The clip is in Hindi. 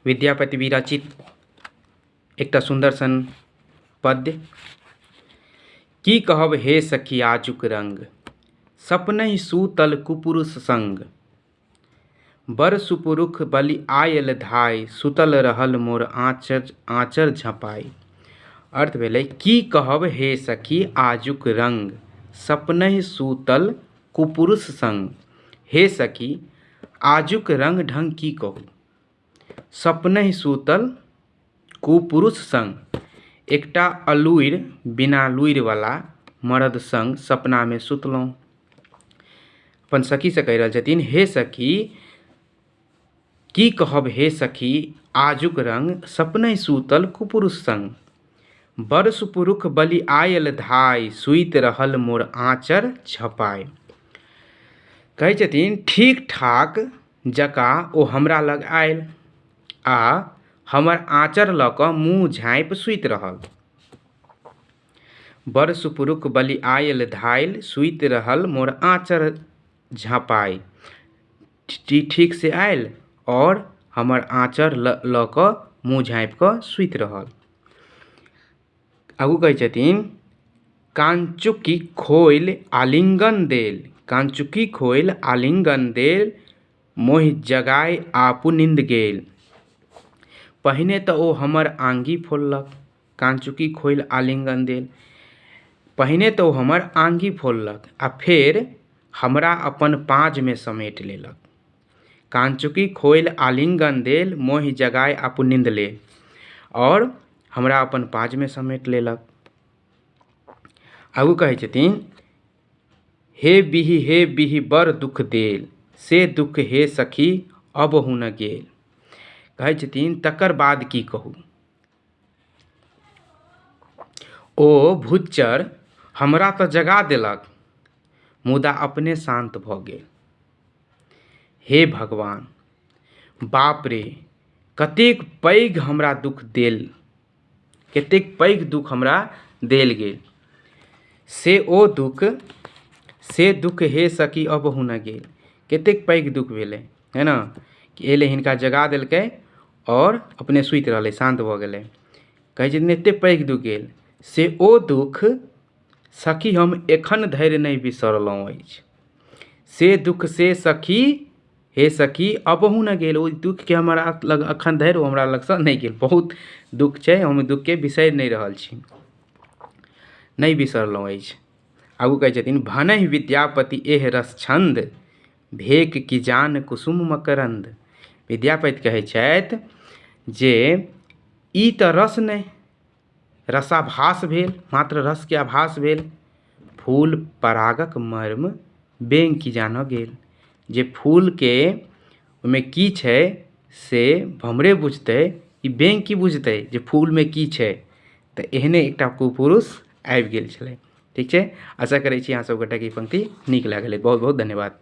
विद्यापति विरचित एकटा सुंदर सन पद्य। की कहब हे सखी आजुक रंग, सपनहि सूतल कुपुरुष संग। बर सुपुरुख बलि आयल धाय, सुतल रहल मोर आँचर झपाई। अर्थ भेलै की कहब हे सखी आजुक रंग, सपनहि सूतल कुपुरुष संग। हे सखी आजुक रंग ढंग की कहू, सपनहि सूतल कुपुरुष संग। एकटा अलूरि बिना लुइर वाला मर्द संग सपना में सुतलहुँ। अपन सखी से कहि रहल छथिन, हे सखी की कहब हे सखी आजुक रंग, सपनहि सूतल कुपुरुष संग। बड़ सुपुरुख बलि आयल धाय, सुइत रहल मोर आँचर झपाय। कहै छथिन ठीक ठाक जकाँ ओ हमरा लग आयल आ हमर आँचर लऽ कऽ मुँह झाँपि सुइत रहल। बड़ सुपुरुख बलि आयल धायल, सुइत रहल मोर आँचर झपाय। ठीक से आयल और हमर आँचर लऽ कऽ मुँह झाँपि कऽ सुइत रहल। आगू कहै छथिन कांचुकी खोइल आलिंगन देल, कांचुकी खोइल आलिंगन देल, मोहि जगाय आपु निंद गेल। पहिने तऽ ओ हमर आंगी फोड़लक, कांचुकी खोइल आलिंगन देल, पहिने तऽ ओ हमर आंगी फोड़लक आ फेर हमरा अपन पाँज में समेट लेलक। कांचुकी खोइल आलिंगन देल, मोहि जगाय आपु निंद लेल, और हमरा अपन पाँज में समेट लेलक। आगू कहै छथिन हे बिहि बड़ दुख देल, से दुख हे सखी अबहु न गेल। कहै छथिन तकर बाद की कहू, ओ भुच्चर हमरा तऽ जगा देलक, मुदा अपने शांत भऽ गेल। हे भगवान, बाप रे कतेक पैघ हमरा दुख देल, कतेक पैघ दुख हमरा देल गेल। से दुख हे सखी अबहु न गेल। कतेक पैघ दुख भेलै, है ना, कि एले हिनका जगा देलकै और अपने सुइत रहलै, शांत भऽ गेलै। कहै छथिन एतेक पैघ दुख गेल, से ओ दुख सखी हम एखन धरि नहि बिसरलहुँ अछि। से दुख से सखी हे सखी अबहु न गेल। ओहि दुखके हमरा लग एखन धरि ओ हमरा लगसँ नहि गेल। बहुत दुख छै, हम दुखके बिसरि नहि रहल छी, नहि बिसरलहुँ अछि। आगू कहै छथिन भनहि विद्यापति एह रस छंद, भेक की जान कुसुम मकरंद। विद्यापति कहै छथि जे ई तऽ रस नहि, रसाभास भेल, मात्र रस के आभास भेल। फूल परागक मर्म बेंग की जानऽ गेल। जे फूल के ओहिमे की छै से भमरे बुझतै, ई बेंग की बुझतै जे फूल में की छै। तऽ एहने एकटा कुपुरुष आबि गेल छलै। ठीक छै, आशा करै छी अहाँ सब गोटाके ई पंक्ति नीक लागल। बहुत बहुत धन्यवाद।